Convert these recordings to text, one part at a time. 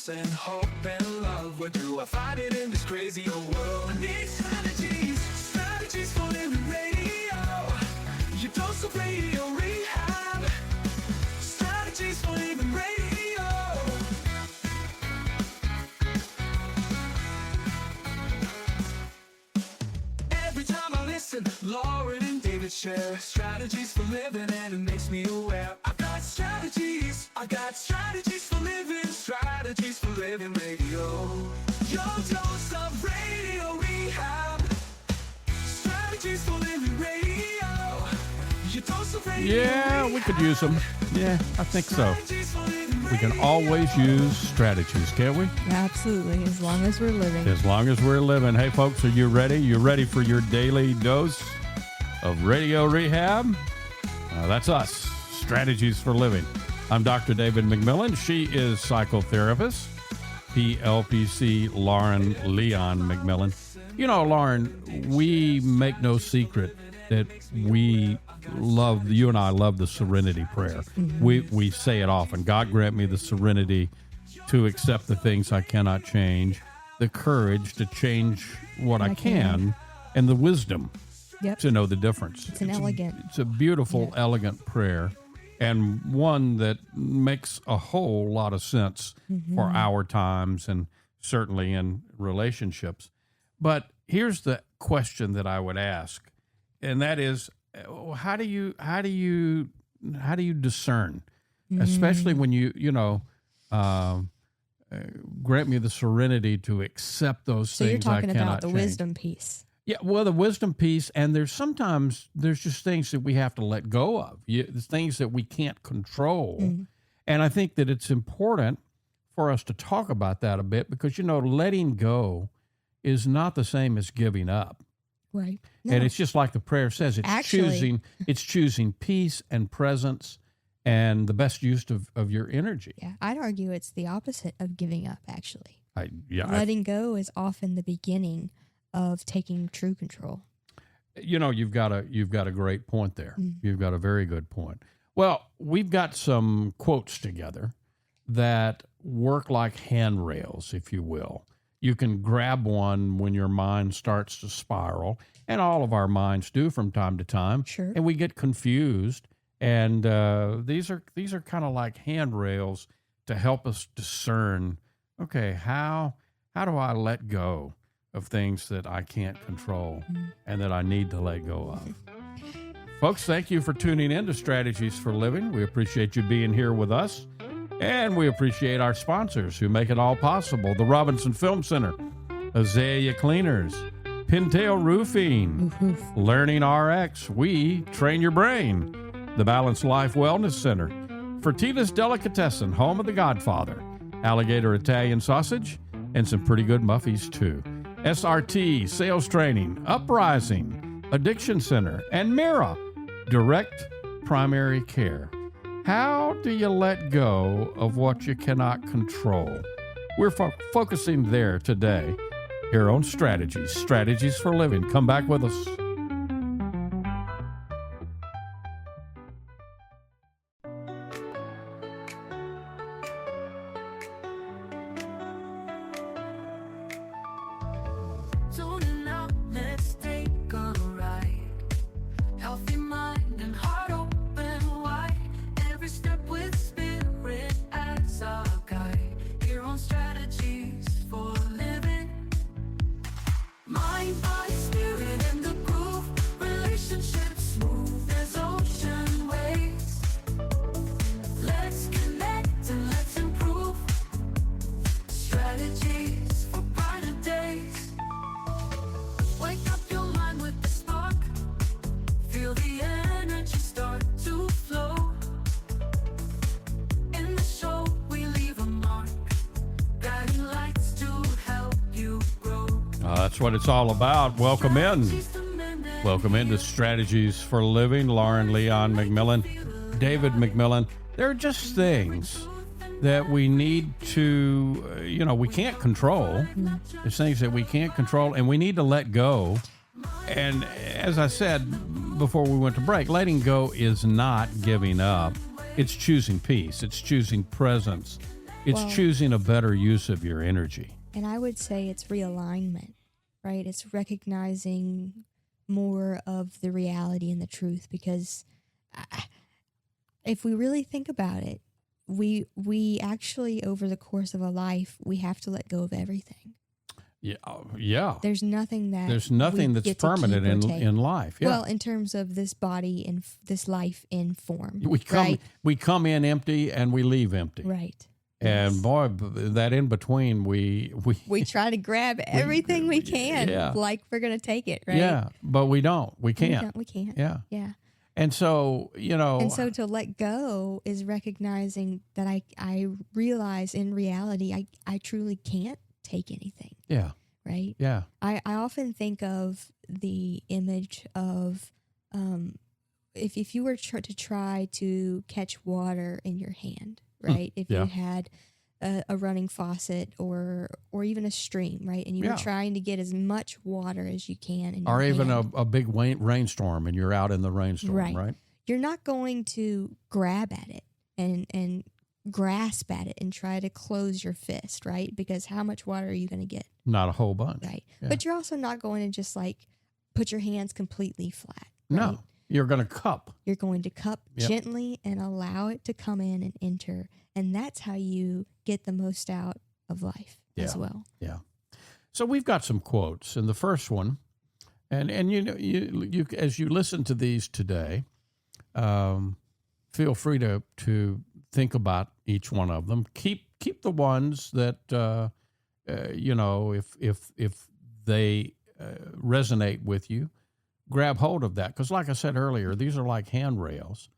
and hope and love. We're through, I find it in this crazy old world. I need strategies, strategies for living radio. Your dose of radio rehab. Strategies for living radio. Every time I listen, Lauren and David share strategies for living, and it makes me aware. I got strategies for living, strategies for living radio. Your dose of radio rehab. Strategies for living radio. Your dose of radio Yeah, we could use them. Yeah, I think so. Strategies for living We can radio. always use strategies, can't we? Absolutely, as long as we're living. As long as we're living. Hey, folks, are you ready? You ready for your daily dose of radio rehab? That's us, Strategies for Living. I'm Dr. David McMillian. She is psychotherapist, PLPC Lauren Leon McMillian. You know, Lauren, we make no secret that you and I love the Serenity Prayer. Mm-hmm. We say it often. God grant me the serenity to accept the things I cannot change, the courage to change what I can, and the wisdom to know the difference. It's elegant. It's a beautiful, elegant prayer, and one that makes a whole lot of sense for our times and certainly in relationships. But here's the question that I would ask, and that is, how do you discern, especially when grant me the serenity to accept those So things you're I talking cannot about the change. wisdom piece. Yeah, well, the wisdom piece, and there's just things that we have to let go of. There's things that we can't control. And I think that it's important for us to talk about that a bit because, letting go is not the same as giving up. Right. And it's just like the prayer says, it's choosing peace and presence and the best use of your energy. Yeah, I'd argue it's the opposite of giving up, actually. Letting go is often the beginning of taking true control. You've got a great point there. You've got a very good point. Well, we've got some quotes together that work like handrails, if you will. You can grab one when your mind starts to spiral, and all of our minds do from time to time. Sure. And we get confused. And these are kind of like handrails to help us discern, okay, how do I let go of things that I can't control and that I need to let go of? Folks, thank you for tuning in to Strategies for Living. We appreciate you being here with us. And we appreciate our sponsors who make it all possible. The Robinson Film Center, Azalea Cleaners, Pintail Roofing, Learning RX, We Train Your Brain, the Balanced Life Wellness Center, Fertitas Delicatessen, home of the Godfather, Alligator Italian Sausage, and some pretty good muffies too. SRT, Sales Training, Uprising, Addiction Center, and Mira, Direct Primary Care. How do you let go of what you cannot control? We're focusing there today here on Strategies for Living. Come back with us. Tuning out, let's take a ride. Healthy mind and heart open wide. Every step with spirit as our guide. Here on Strategies for Living. Mind, body, spirit, and the groove. Relationships smooth as ocean waves. Let's connect and let's improve. Strategies for brighter days. Wake up your mind with the spark. Feel the energy start to flow. In the show, we leave a mark. Guiding lights to help you grow. That's what it's all about. Welcome in. Welcome into Strategies for Living. Lauren Leon McMillian, David McMillian. There are just things that we need to, we can't control. There's things that we can't control, and we need to let go. And as I said before we went to break, letting go is not giving up. It's choosing peace. It's choosing presence. It's Well- choosing a better use of your energy. And I would say it's realignment, right? It's recognizing more of the reality and the truth, because if we really think about it, we actually, over the course of a life, we have to let go of everything. Yeah. There's nothing There's we nothing that's get to permanent keep or take. in life. Yeah. Well, in terms of this body and this life in form, we right? come in empty and we leave empty. Right. And Yes. boy, that in between, we We try to grab everything we can, yeah. like we're going to take it, right? Yeah, but we don't. We We can't. don't- We can't. Yeah. Yeah. And so, And so to let go is recognizing that I realize in reality I truly can't take anything, yeah, right? yeah, I often think of the image of if you were to try to catch water in your hand, right? If yeah. you had a running faucet or even a stream, right? And you Yeah. were trying to get as much water as you can in your or even hand. a big rainstorm and you're out in the rainstorm, right? You're not going to grab at it and grasp at it and try to close your fist, right? Because how much water are you going to get, Not a whole bunch. right? Yeah. But you're also not going to just like put your hands completely flat. No, right? you're going to cup. You're going to cup Yep. gently and allow it to come in and enter. And that's how you get the most out of life as well. Yeah. So we've got some quotes, and the first one, and you as you listen to these today, feel free to think about each one of them. Keep the ones that if they resonate with you, grab hold of that, because like I said earlier, these are like handrails.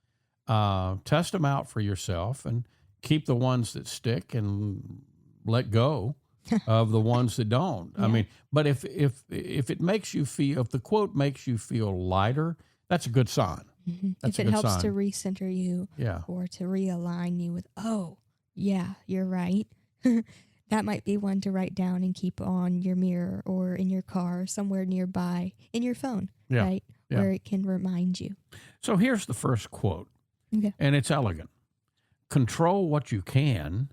Test them out for yourself and keep the ones that stick and let go of the ones that don't. I mean, but if it makes you feel, if the quote makes you feel lighter, that's a good sign. Mm-hmm. That's If a it good helps sign. to recenter you Yeah. or to realign you with, oh, yeah, you're right. That might be one to write down and keep on your mirror or in your car, somewhere nearby, in your phone, Yeah. right? Yeah. Where it can remind you. So here's the first quote, Okay. and it's elegant. Control what you can,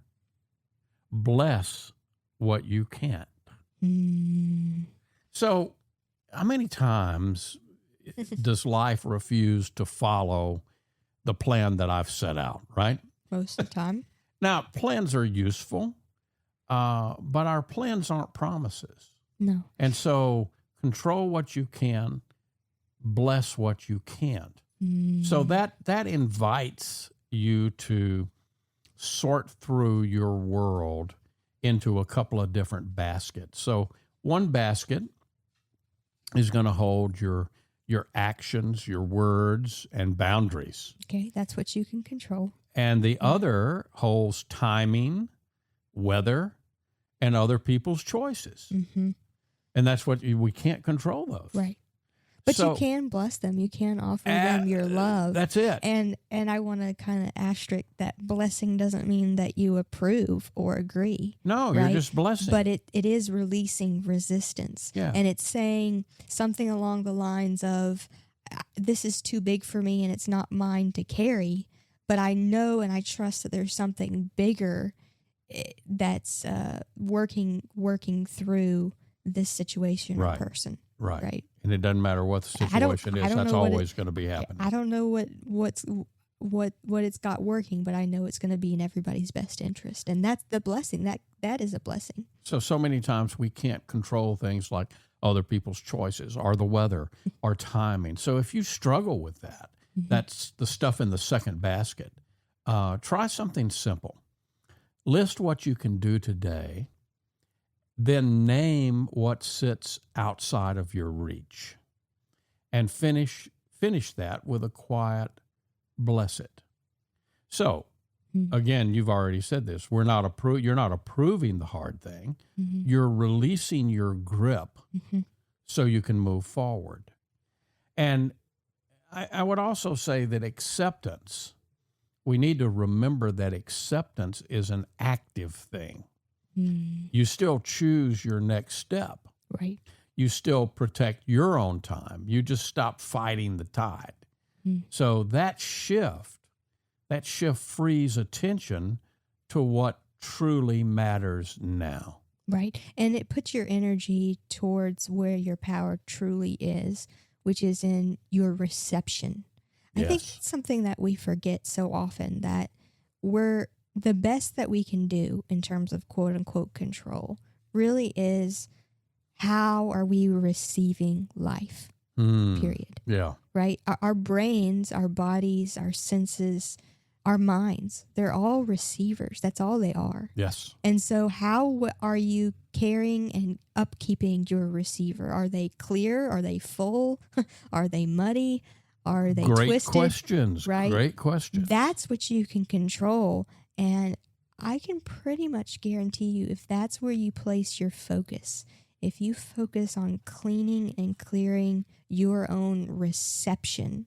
bless what you can't. Mm. So how many times does life refuse to follow the plan that I've set out, right? Most of the time. Now, plans are useful, but our plans aren't promises. No. And so control what you can, bless what you can't. Mm. So that invites you to sort through your world into a couple of different baskets. So one basket is going to hold your actions, your words, and boundaries. Okay, that's what you can control. And the other holds timing, weather, and other people's choices. Mm-hmm. And that's what we can't control those. Right. But So- you can bless them. You can offer them your love. That's it. And I want to kind of asterisk that blessing doesn't mean that you approve or agree. No, you're right? just blessing. But it is releasing resistance. Yeah. And it's saying something along the lines of, this is too big for me and it's not mine to carry, but I know and I trust that there's something bigger that's working through this situation or Right. person. right. Right. And it doesn't matter what the I don't- situation I is. don't That's know what always going to be happening. I don't know what it's got working, but I know it's going to be in everybody's best interest, and that's the blessing. That is a blessing. So many times we can't control things like other people's choices or the weather or timing. So if you struggle with that, that's the stuff in the second basket. Try something simple. List what you can do today, then name what sits outside of your reach, and finish that with a quiet bless it. So again, you've already said this. You're not approving the hard thing. Mm-hmm. You're releasing your grip so you can move forward. And I would also say that acceptance, we need to remember that acceptance is an active thing. You still choose your next step. Right. You still protect your own time. You just stop fighting the tide. So that shift frees attention to what truly matters now. Right. And it puts your energy towards where your power truly is, which is in your reception. I think Yes. it's something that we forget so often, that we're the best that we can do in terms of quote unquote control really is how are we receiving life, period. Yeah. Right? Our brains, our bodies, our senses, our minds, they're all receivers. That's all they are. Yes. And so how are you carrying and upkeeping your receiver? Are they clear? Are they full? Are they muddy? Are they Great twisted? questions. Right? Great questions. That's what you can control. And I can pretty much guarantee you, if that's where you place your focus, if you focus on cleaning and clearing your own reception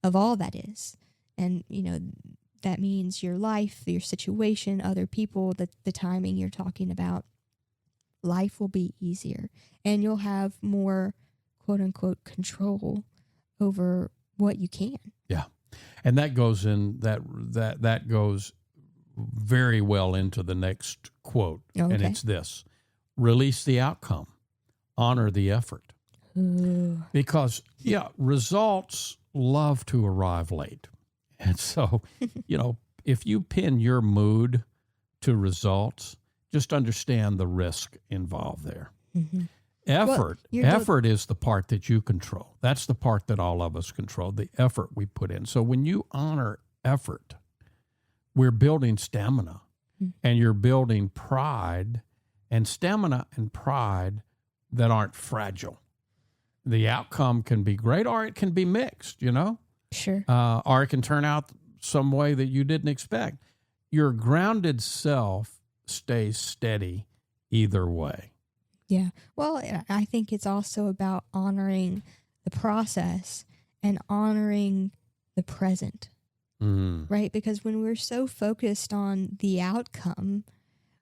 of all that is, and, that means your life, your situation, other people, the timing you're talking about, life will be easier. And you'll have more, quote unquote, control over what you can. Yeah. And that goes that goes very well into the next quote. Okay. And it's this: release the outcome, honor the effort. Ooh. Because, results love to arrive late. And so, if you pin your mood to results, just understand the risk involved there. Mm-hmm. Effort is the part that you control. That's the part that all of us control, the effort we put in. So when you honor effort, we're building stamina, and you're building pride, and stamina and pride that aren't fragile. The outcome can be great, or it can be mixed, Sure. or it can turn out some way that you didn't expect. Your grounded self stays steady either way. Yeah. Well, I think it's also about honoring the process and honoring the present, right? Because when we're so focused on the outcome,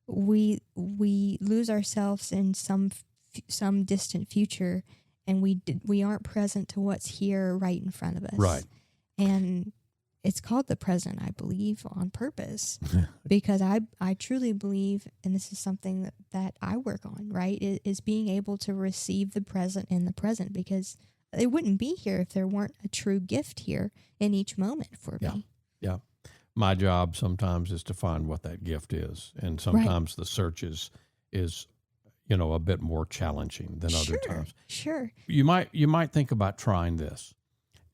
we lose ourselves in some distant future, and we aren't present to what's here right in front of us. Right. And it's called the present, I believe, on purpose, because I truly believe, and this is something that I work on, right, is being able to receive the present in the present, because it wouldn't be here if there weren't a true gift here in each moment for me. Yeah. My job sometimes is to find what that gift is. And sometimes the search is a bit more challenging than other times. Sure. You might think about trying this.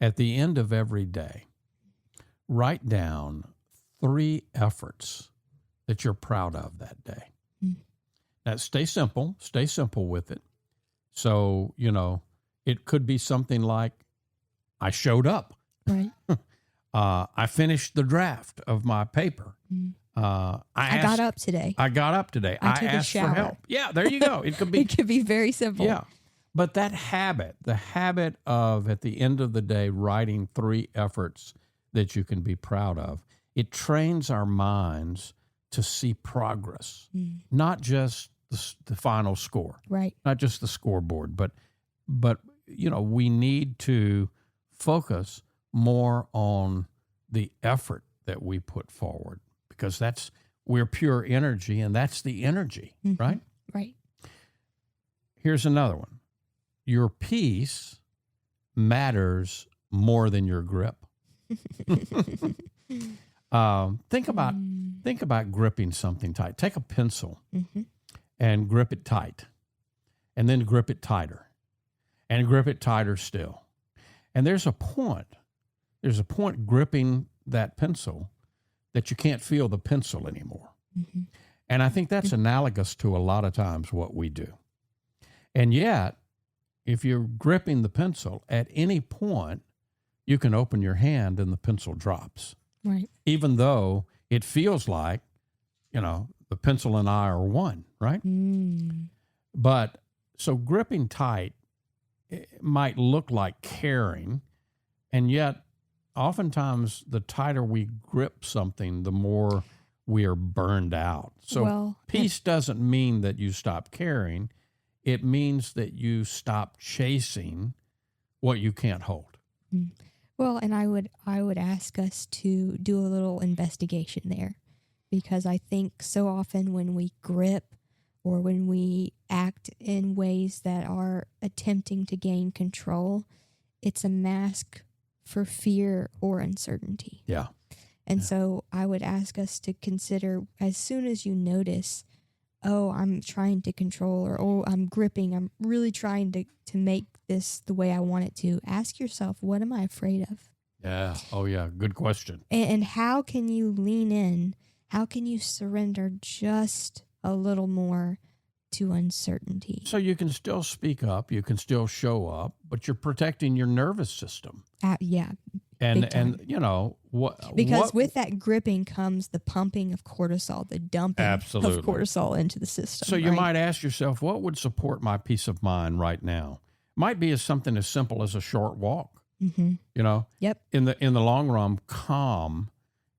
At the end of every day, write down 3 efforts that you're proud of that day. Now, stay simple with it. So, it could be something like, I showed up. Right. I finished the draft of my paper. I got up today. I got up today. I I took a asked for shower. help. Yeah, there you go. It could be. It could be very simple. Yeah. But that the habit of, at the end of the day, writing 3 efforts that you can be proud of, it trains our minds to see progress, not just the final score, Right. not just the scoreboard, but we need to focus more on the effort that we put forward, because we're pure energy, and that's the energy, right? Right. Here's another one. Your peace matters more than your grip. Think about gripping something tight. Take a pencil and grip it tight, and then grip it tighter, and grip it tighter still. And there's a point gripping that pencil that you can't feel the pencil anymore. And I think that's analogous to a lot of times what we do. And yet, if you're gripping the pencil, at any point, you can open your hand and the pencil drops. Right. Even though it feels like, the pencil and I are one, right? But so gripping tight, it might look like caring, and yet oftentimes the tighter we grip something, the more we are burned out. So peace doesn't mean that you stop caring. It means that you stop chasing what you can't hold. Well, and I would ask us to do a little investigation there, because I think so often when we grip or when we act in ways that are attempting to gain control, it's a mask for fear or uncertainty. Yeah. And so I would ask us to consider, as soon as you notice, oh, I'm trying to control, or oh, I'm gripping, I'm really trying to make this the way I want it to, ask yourself, what am I afraid of? Yeah. Oh, yeah. Good question. And how can you lean in? How can you surrender just a little more to uncertainty? So you can still speak up, you can still show up, but you're protecting your nervous system. Yeah. And you know what? Because with that gripping comes the pumping of cortisol, the dumping Absolutely. of cortisol into the system. So you right? might ask yourself, what would support my peace of mind right now? Might be something as simple as a short walk. Mm-hmm. You know, Yep. in the long run, calm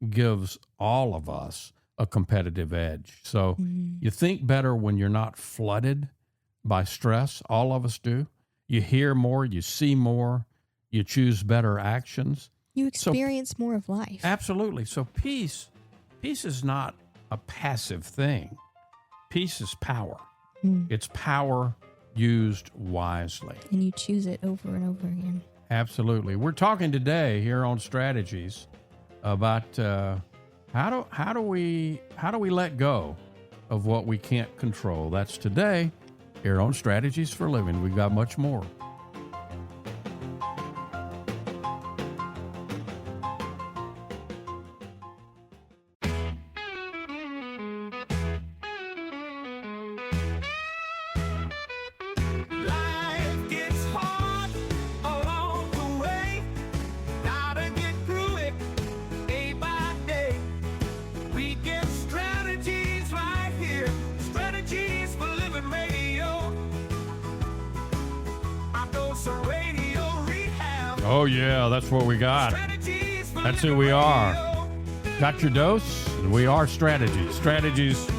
gives all of us a competitive edge. So you think better when you're not flooded by stress. All of us do. You hear more, you see more, you choose better actions. You experience more of life. Absolutely. So peace is not a passive thing. Peace is power. It's power used wisely. And you choose it over and over again. Absolutely. We're talking today here on Strategies about how do we let go of what we can't control. That's today here on Strategies for Living. We've got much more. Life gets hard along the way. Gotta get through it day by day. We get strategies right here. Strategies for Living Radio. I know some radio rehab. Oh, yeah, that's what we got. Strategies for That's who Living we are. Radio. Got your dose? We are Strategies. Strategies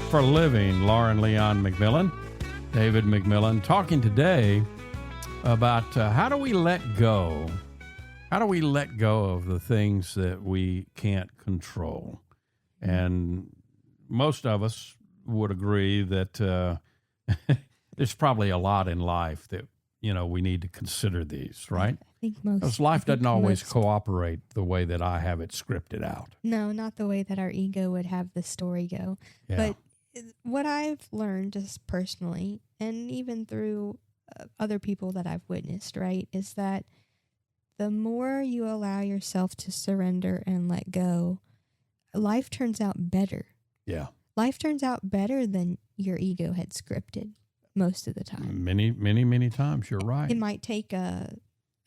for Living. Lauren Leon McMillian, David McMillian, talking today about how do we let go? How do we let go of the things that we can't control? And most of us would agree that there's probably a lot in life that, you know, we need to consider these, right? I think most. Because life doesn't always most- cooperate the way that I have it scripted out. No, not the way that our ego would have the story go. Yeah. But what I've learned just personally, and even through other people that I've witnessed, right, is that the more you allow yourself to surrender and let go, life turns out better. Yeah. Life turns out better than your ego had scripted most of the time. Many times. You're right. It might take a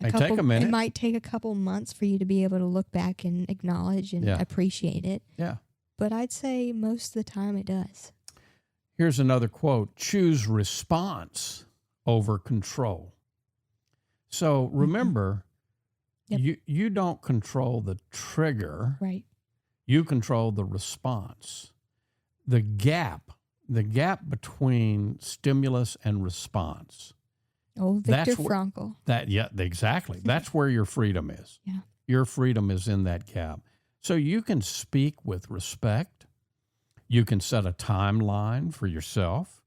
May couple, take a minute. It might take a couple months for you to be able to look back and acknowledge and Yeah. appreciate it. Yeah. But I'd say most of the time it does. Here's another quote: choose response over control. So remember, Yep. you don't control the trigger. Right. You control the response. The gap between stimulus and response. Oh, That's Viktor Frankl. Exactly. That's where your freedom is. Yeah. Your freedom is in that gap. So you can speak with respect. You can set a timeline for yourself.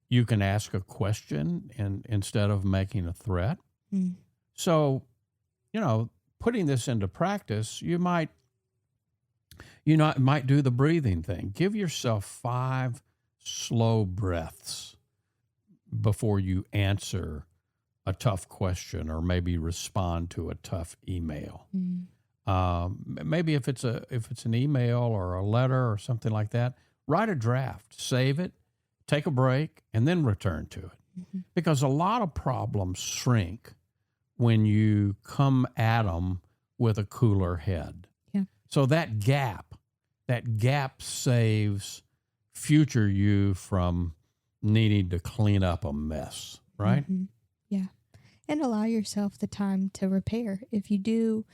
You can ask a question instead of making a threat. Mm. So, you know, putting this into practice, you might do the breathing thing. Give yourself 5 slow breaths before you answer a tough question or maybe respond to a tough email. Mm. Maybe if it's an email or a letter or something like that, write a draft, save it, take a break, and then return to it. Mm-hmm. Because a lot of problems shrink when you come at them with a cooler head. Yeah. So that gap saves future you from needing to clean up a mess, right? Mm-hmm. Yeah. And allow yourself the time to repair. If you do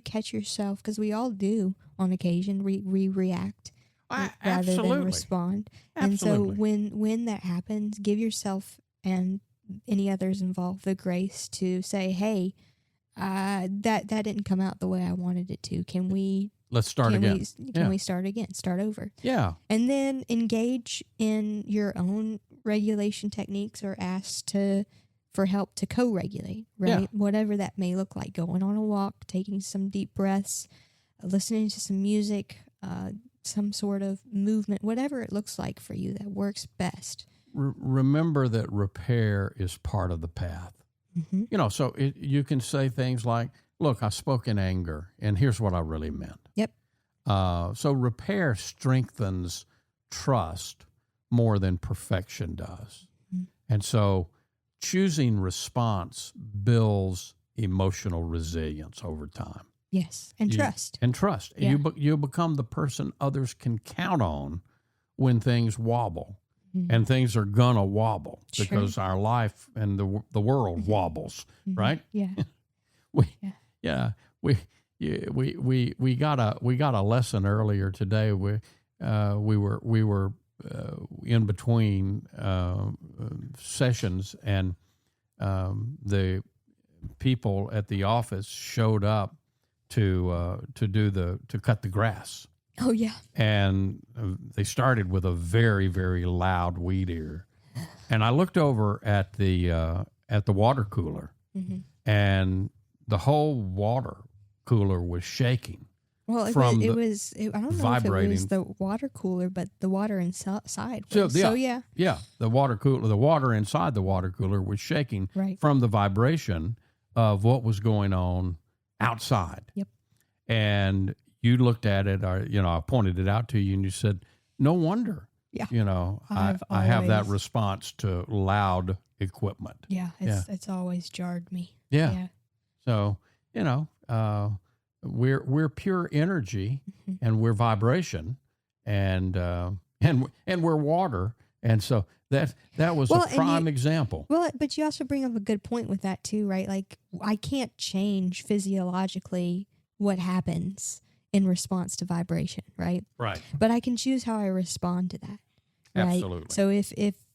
catch yourself, because we all do on occasion, we react rather Absolutely. than respond. Absolutely. And so when that happens, give yourself and any others involved the grace to say, hey, that didn't come out the way I wanted it to. Can we let's start again. Can we start again? Start over. Yeah. And then engage in your own regulation techniques, or ask for help to co-regulate, right? Yeah. Whatever that may look like. Going on a walk, taking some deep breaths, listening to some music, some sort of movement, whatever it looks like for you that works best. Remember that repair is part of the path. Mm-hmm. So you can say things like, look, I spoke in anger, and here's what I really meant. Yep. So repair strengthens trust more than perfection does. Mm-hmm. And so choosing response builds emotional resilience over time. Yes. And trust. And trust. Yeah. You become the person others can count on when things wobble. Mm-hmm. And things are gonna wobble Sure. because our life and the world wobbles, Mm-hmm. right? Yeah. We got a lesson earlier today. We were in between sessions, and the people at the office showed up to cut the grass. Oh, yeah. And they started with a very, very loud weed eater. And I looked over at the water cooler, Mm-hmm. and the whole water cooler was shaking. Well, I from don't know if it vibrating. was the water cooler, but the water inside was. So, So, yeah. Yeah, the water inside the water cooler was shaking Right. from the vibration of what was going on outside. Yep. And you looked at it, or, I pointed it out to you, and you said, no wonder. Yeah. I have that always- response to loud equipment. Yeah. It's always jarred me. Yeah. Yeah. So, we're pure energy, Mm-hmm. and we're vibration, and we're water. And so that was Well, a and prime example. Well, but you also bring up a good point with that too, right? Like, I can't change physiologically what happens in response to vibration, right? Right. But I can choose how I respond to that. Right? Absolutely. So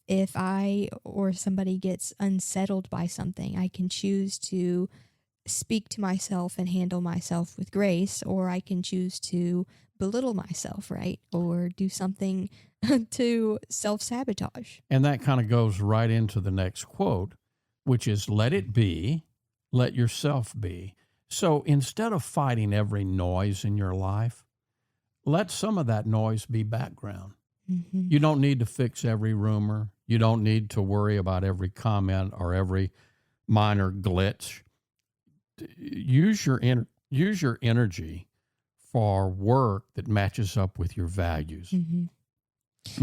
if I or somebody gets unsettled by something, I can choose to speak to myself and handle myself with grace, or I can choose to belittle myself, right? Or do something to self-sabotage. And that kind of goes right into the next quote, which is, let it be, let yourself be. So instead of fighting every noise in your life, let some of that noise be background. Mm-hmm. You don't need to fix every rumor. You don't need to worry about every comment or every minor glitch. Use your energy for work that matches up with your values. Mm-hmm.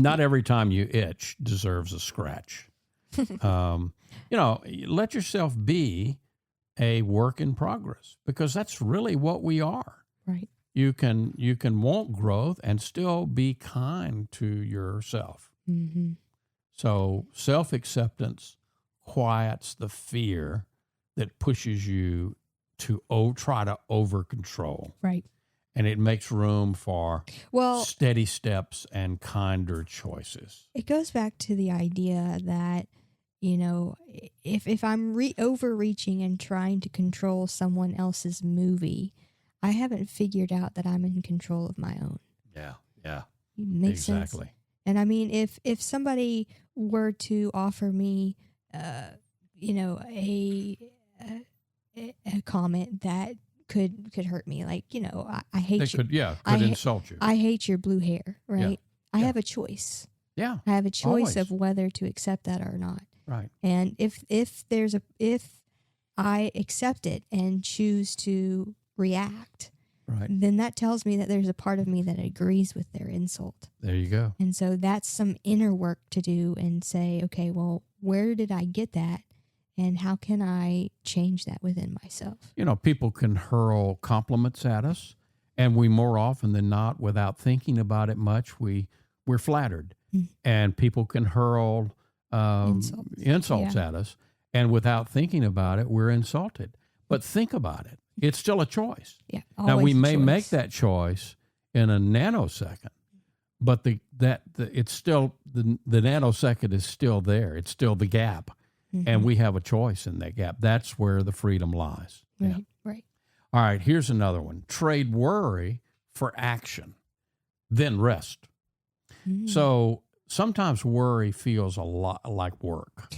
Not every time you itch deserves a scratch. Let yourself be a work in progress, because that's really what we are. Right. You can want growth and still be kind to yourself. Mm-hmm. So self-acceptance quiets the fear that pushes you to try to over-control. Right. And it makes room for Well, steady steps and kinder choices. it goes back to the idea that, if I'm overreaching and trying to control someone else's movie, I haven't figured out that I'm in control of my own. Yeah. Makes sense. Exactly. And I mean, if somebody were to offer me, a comment that could hurt me, like, I hate They you. could insult you. I hate your blue hair, right? I Yeah. have a choice. Yeah. I have a choice Always. of whether to accept that or not. Right. And if I accept it and choose to react, Right. then that tells me that there's a part of me that agrees with their insult. There you go. And so that's some inner work to do and say, okay, well, where did I get that? And how can I change that within myself? People can hurl compliments at us, and we more often than not, without thinking about it much, we're flattered. Mm. And people can hurl insults Yeah. at us, and without thinking about it, we're insulted. But think about it. It's still a choice. Yeah. Now, we always a may make choice. that choice in a nanosecond, but it's still the nanosecond is still there. It's still the gap. Mhm. And we have a choice in that gap. That's where the freedom lies. Yeah. Right. All right, here's another one. Trade worry for action, then rest. Mm. So sometimes worry feels a lot like work.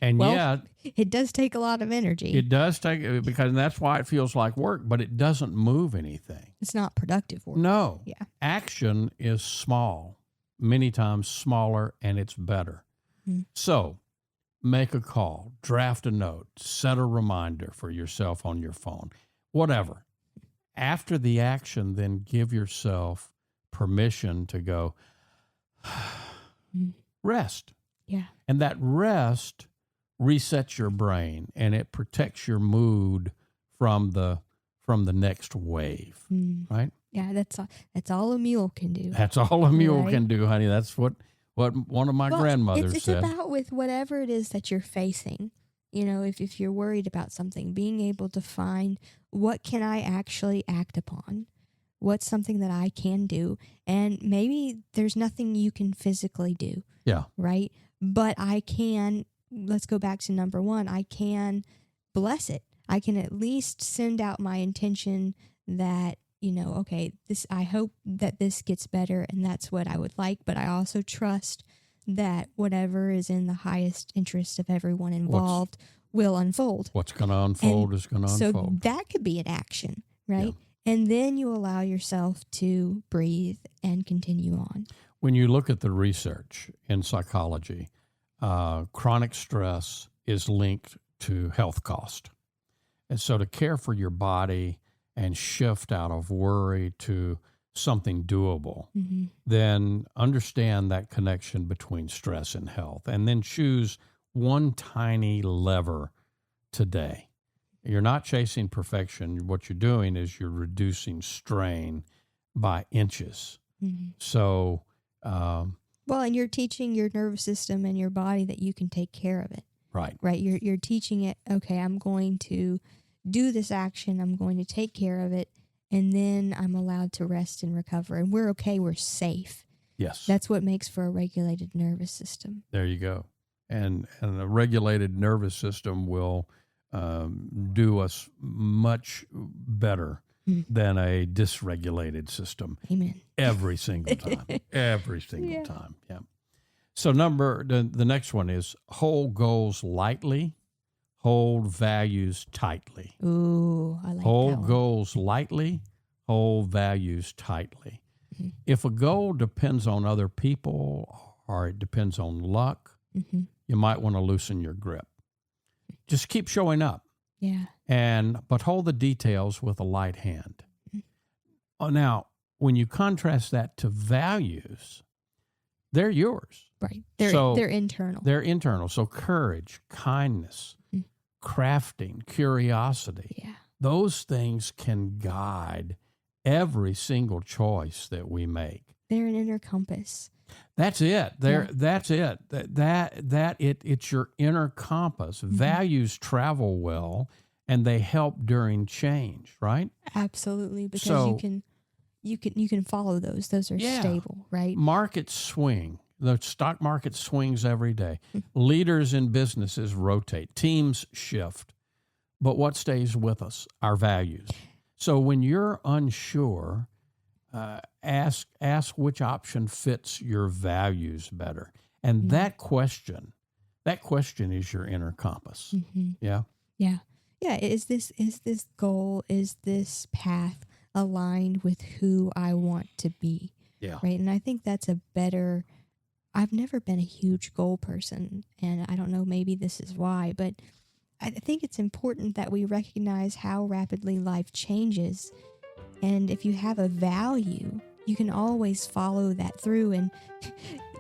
And Well, yet it does take a lot of energy. it does take, because that's why it feels like work, but it doesn't move anything. It's not productive work. No. Yeah. Action is small, many times smaller, and it's better. Mm. So make a call, draft a note, set a reminder for yourself on your phone, whatever. After the action, then give yourself permission to go rest. Yeah. And that rest resets your brain, and it protects your mood from the next wave, right? Yeah, that's all a mule can do. That's all a mule Right. can do, honey. That's what one of my grandmothers it's said. about with whatever it is that you're facing. You know, if you're worried about something, being able to find what can I actually act upon? What's something that I can do? And maybe there's nothing you can physically do. Yeah. Right? But I can, let's go back to number one, I can bless it. I can at least send out my intention that, you know, okay, I hope that this gets better, and that's what I would like, but I also trust that whatever is in the highest interest of everyone involved will unfold. What's going to unfold is going to So unfold. that could be an action, right? And then you allow yourself to breathe and continue on. When you look at the research in psychology, chronic stress is linked to health cost. And so to care for your body and shift out of worry to something doable, then understand that connection between stress and health, and then choose one tiny lever today. You're not chasing perfection. What you're doing is you're reducing strain by inches. So, well, and you're teaching your nervous system and your body that you can take care of it. right. Right? You're teaching it, okay, I'm going to do this action, I'm going to take care of it, and then I'm allowed to rest and recover. And we're okay, we're safe. Yes. That's what makes for a regulated nervous system. There you go. And a regulated nervous system will do us much better than a dysregulated system. Amen. Every single time. Every single Yeah. time. Yeah. So the next one is hold goals lightly, hold values tightly. Ooh, I like that Hold one. goals lightly, hold values tightly. If a goal depends on other people or it depends on luck, you might want to loosen your grip. Just keep showing up, Yeah. but hold the details with a light hand. Now, when you contrast that to values, they're yours. Right. So- They're internal. They're internal. So courage, kindness, crafting, curiosity, Yeah. those things can guide every single choice that we make. They're an inner compass. That's it. That's it. It's your inner compass. Values travel well, and they help during change, right? Absolutely, because So- you can follow those. Those are Yeah. stable, right? Markets swing. The stock market swings every day. Leaders in businesses rotate. Teams shift. But what stays with us? Our values. So when you're unsure, ask which option fits your values better. And that question is your inner compass. Yeah. Yeah. Yeah. Is this goal, is this path aligned with who I want to be? Yeah. Right. And I think that's I've never been a huge goal person, and I don't know, maybe this is why, but I think it's important that we recognize how rapidly life changes. And if you have a value, you can always follow that through, and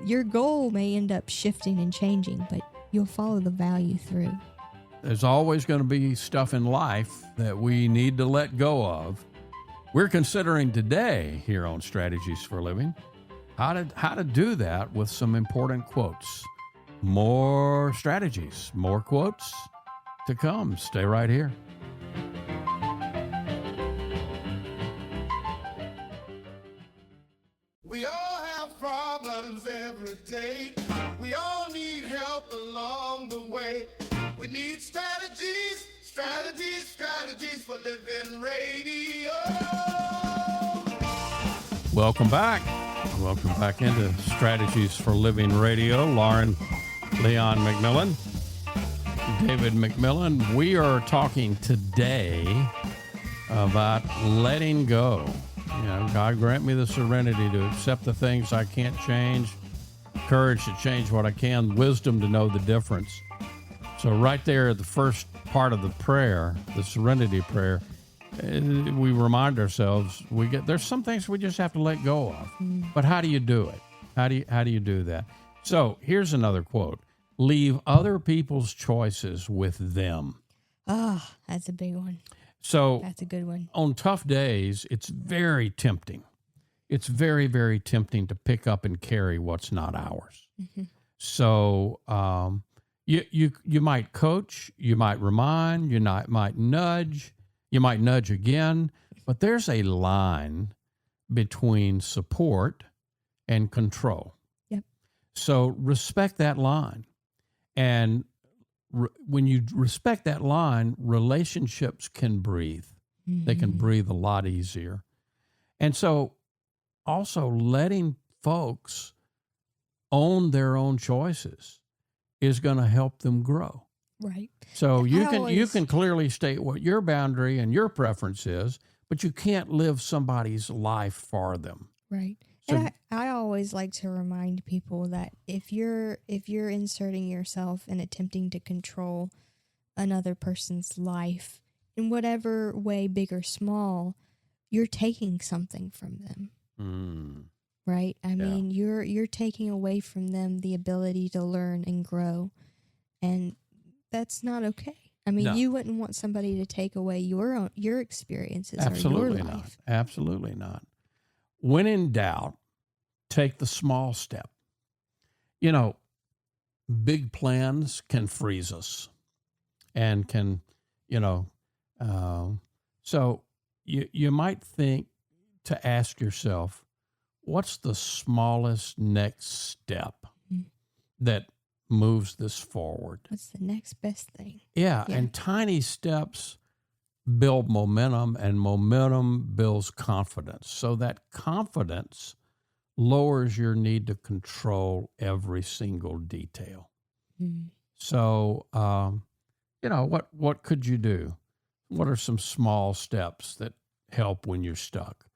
your goal may end up shifting and changing, but you'll follow the value through. There's always going to be stuff in life that we need to let go of. We're considering today here on Strategies for Living how to do that with some important quotes. More strategies, more quotes to come. Stay right here. We all have problems every day. We all need help along the way. We need strategies for living radio. Welcome back. Welcome back into Strategies for Living Radio. Lauren, Leon McMillian, David McMillian. We are talking today about letting go. You know, God grant me the serenity to accept the things I can't change, courage to change what I can, wisdom to know the difference. So right there at the first part of the prayer, the Serenity Prayer, we remind ourselves there's some things we just have to let go of. But how do you do it? How do you do that? So here's another quote: leave other people's choices with them. Oh, that's a big one. So That's a good one. On tough days, it's very tempting. It's very, very tempting to pick up and carry what's not ours. So you might coach, you might remind, might nudge. You might nudge again, but there's a line between support and control. Yep. So respect that line. And when you respect that line, relationships can breathe. They can breathe a lot easier. And so also letting folks own their own choices is going to help them grow. Right. So you can clearly state what your boundary and your preference is, but you can't live somebody's life for them. Right. So, And I always like to remind people that if you're inserting yourself and attempting to control another person's life in whatever way, big or small, you're taking something from them. Right? I mean, you're taking away from them the ability to learn and grow. And that's not okay. I mean, you wouldn't want somebody to take away your experiences or your life. Absolutely not. When in doubt, take the small step. You know, big plans can freeze us and can, so you might think to ask yourself, what's the smallest next step that moves this forward? What's the next best thing? Yeah, and tiny steps build momentum, and momentum builds confidence. So that confidence lowers your need to control every single detail. So, what could you do? What are some small steps that help when you're stuck?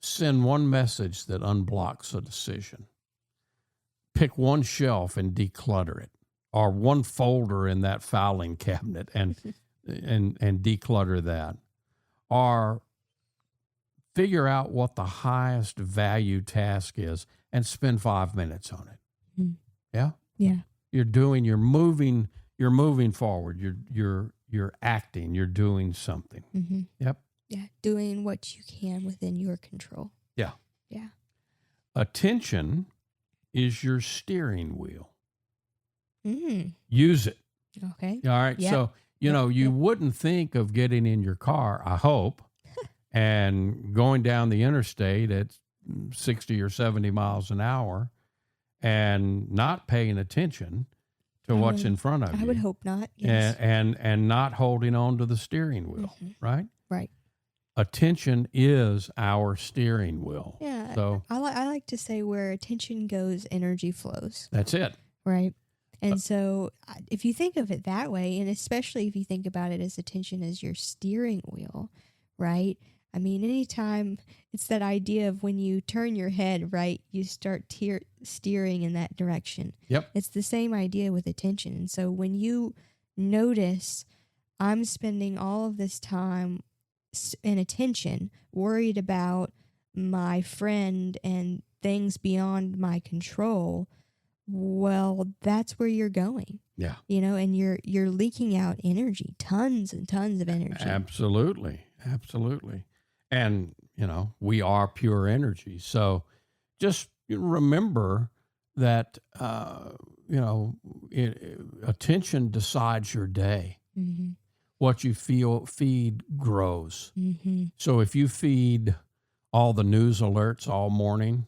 Send one message that unblocks a decision. Pick one shelf and declutter it, or one folder in that filing cabinet and declutter that, or figure out what the highest value task is and spend 5 minutes on it. Yeah. You're moving forward. You're acting. You're doing something. Yep. Yeah, doing what you can within your control. Yeah. Yeah. Attention is your steering wheel. Use it. Okay. All right. Yep. So, you wouldn't think of getting in your car, I hope, and going down the interstate at 60 or 70 miles an hour and not paying attention to what's in front of you. I would hope not. Yes. And not holding on to the steering wheel, right? Right. Attention is our steering wheel. Yeah. So I like to say where attention goes, energy flows. that's it. Right. And so if you think of it that way, and especially if you think about it as attention as your steering wheel, right? I mean, anytime it's that idea of when you turn your head, right, you start steering in that direction. Yep. It's the same idea with attention. And so when you notice I'm spending all of this time and attention worried about my friend and things beyond my control, well, that's where you're going. Yeah. And you're leaking out energy, tons and tons of energy. Absolutely. And, we are pure energy. So just remember that, attention decides your day. What you feed grows. So if you feed all the news alerts all morning,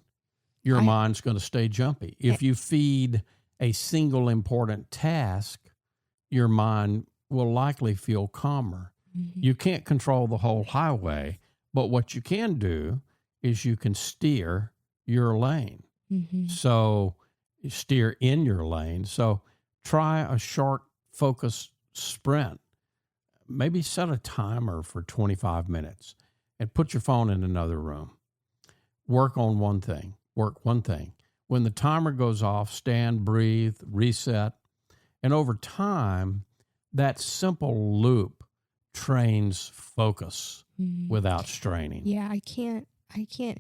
your mind's going to stay jumpy. If you feed a single important task, your mind will likely feel calmer. You can't control the whole highway, but what you can do is you can steer your lane. Mm-hmm. So you steer in your lane. So try a short focus sprint. Maybe set a timer for 25 minutes and put your phone in another room. Work on one thing. Work one thing. When the timer goes off, stand, breathe, reset. And over time, that simple loop trains focus without straining. Yeah, I can't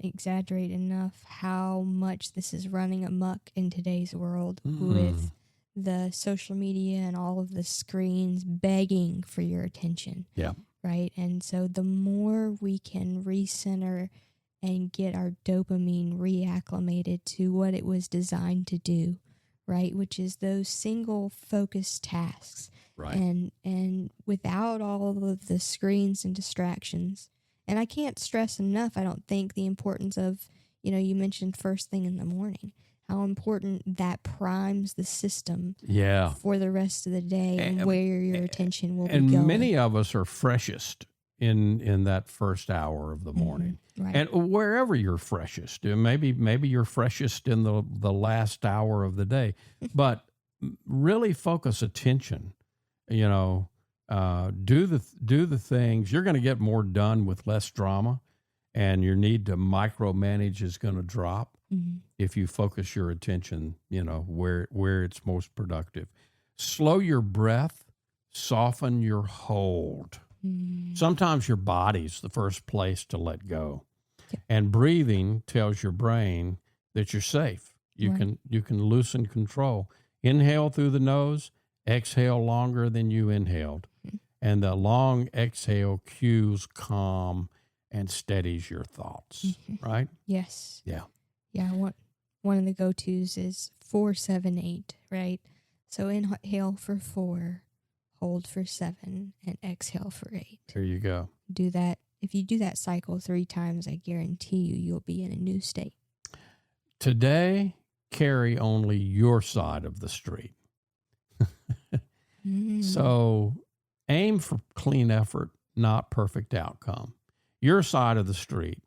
exaggerate enough how much this is running amok in today's world with the social media and all of the screens begging for your attention. Yeah. Right? And so the more we can recenter and get our dopamine reacclimated to what it was designed to do, right? Which is those single focused tasks. Right. And without all of the screens and distractions. And I can't stress enough, I don't think, the importance of, you mentioned first thing in the morning, how important that primes the system for the rest of the day and where your attention will be going. And many of us are freshest in that first hour of the morning. Right. And wherever you're freshest, maybe you're freshest in the last hour of the day, but really focus attention. Do the things. You're going to get more done with less drama, and your need to micromanage is going to drop if you focus your attention, where it's most productive. Slow your breath, soften your hold. Sometimes your body's the first place to let go. And breathing tells your brain that you're safe. You can loosen control. Inhale through the nose, exhale longer than you inhaled. And the long exhale cues calm and steadies your thoughts, right? Yes. Yeah. Yeah, one of the go-tos is 4-7-8, right? So inhale for 4, hold for 7, and exhale for 8. There you go. Do that. If you do that cycle 3 times, I guarantee you'll be in a new state. Today, carry only your side of the street. So aim for clean effort, not perfect outcome. Your side of the street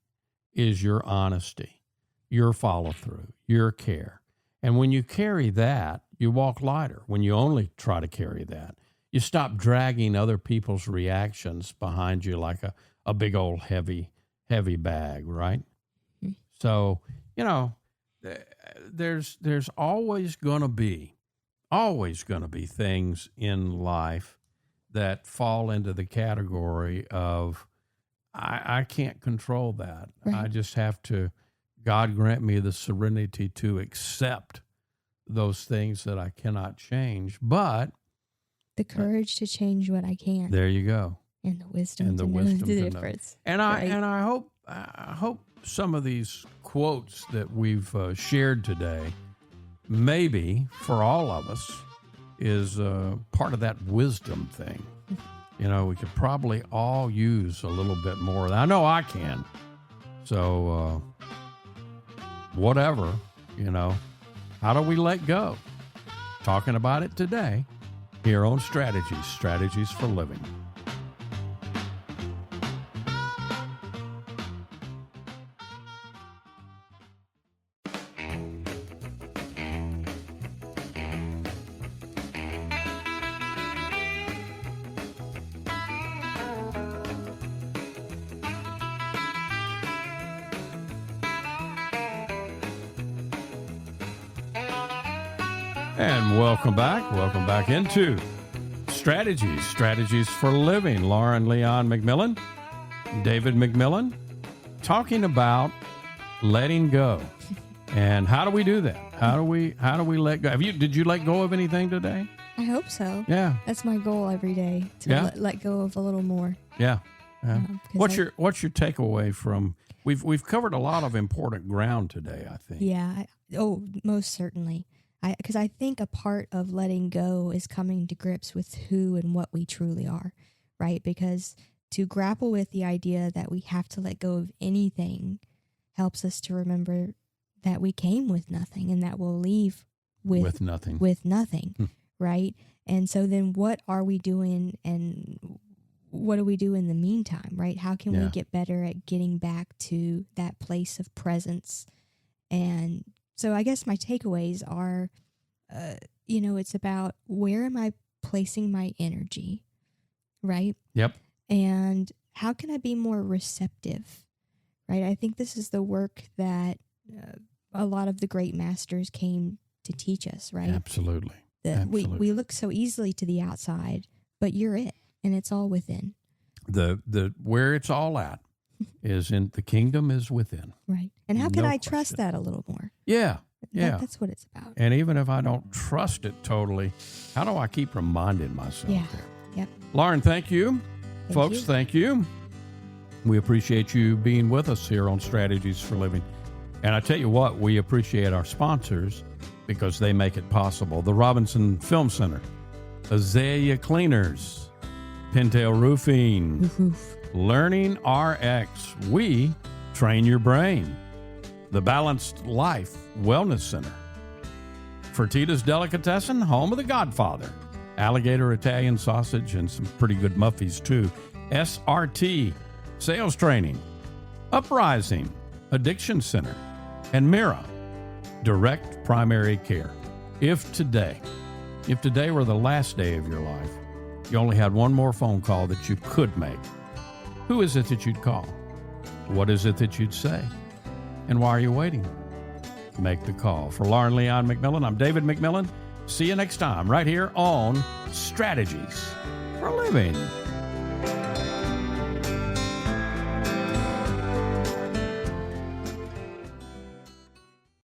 is your honesty, your follow-through, your care. And when you carry that, you walk lighter. When you only try to carry that, you stop dragging other people's reactions behind you like a big old heavy bag, right? So, there's always going to be things in life that fall into the category of, I can't control that. Right. I just have to, God grant me the serenity to accept those things that I cannot change. But the courage to change what I can. There you go. And the wisdom to know the difference. And I hope some of these quotes that we've shared today, maybe for all of us, is part of that wisdom thing. We could probably all use a little bit more. I know I can. So whatever, how do we let go? Talking about it today here on Strategies for Living. And welcome back into Strategies for Living. Lauren Leon McMillian, David McMillian, talking about letting go. And how do we do that? How do we let go? Did you let go of anything today? I hope so. Yeah. That's my goal every day, to let go of a little more. Yeah. What's your takeaway from we've covered a lot of important ground today, I think. Yeah. Most certainly. Because I think a part of letting go is coming to grips with who and what we truly are, right? Because to grapple with the idea that we have to let go of anything helps us to remember that we came with nothing and that we'll leave with nothing, right? And so then what are we doing and what do we do in the meantime, right? How can we Yeah. get better at getting back to that place of presence? And so I guess my takeaways are, it's about where am I placing my energy, right? Yep. And how can I be more receptive, right? I think this is the work that a lot of the great masters came to teach us, right? Absolutely. That we Absolutely. look so easily to the outside, but you're it, and it's all within. The where it's all at is in the kingdom is within. Right. And how can No I trust question. that a little more? Yeah. Yeah. That's what it's about. And even if I don't trust it totally, how do I keep reminding myself Yeah. there? Yep. Lauren, thank you. Thank Folks, you. thank you. We appreciate you being with us here on Strategies for Living. And I tell you what, we appreciate our sponsors because they make it possible. The Robinson Film Center, Azalea Cleaners, Pintail Roofing, Roof, roof. Learning RX, we train your brain. The Balanced Life Wellness Center, Fertitta's Delicatessen, home of the Godfather, Alligator Italian Sausage, and some pretty good muffies too. SRT Sales Training, Uprising Addiction Center, and Mira Direct Primary Care. If today were the last day of your life, you only had one more phone call that you could make, who is it that you'd call? What is it that you'd say? And why are you waiting? Make the call. For Lauren Leon McMillian, I'm David McMillian. See you next time right here on Strategies for Living.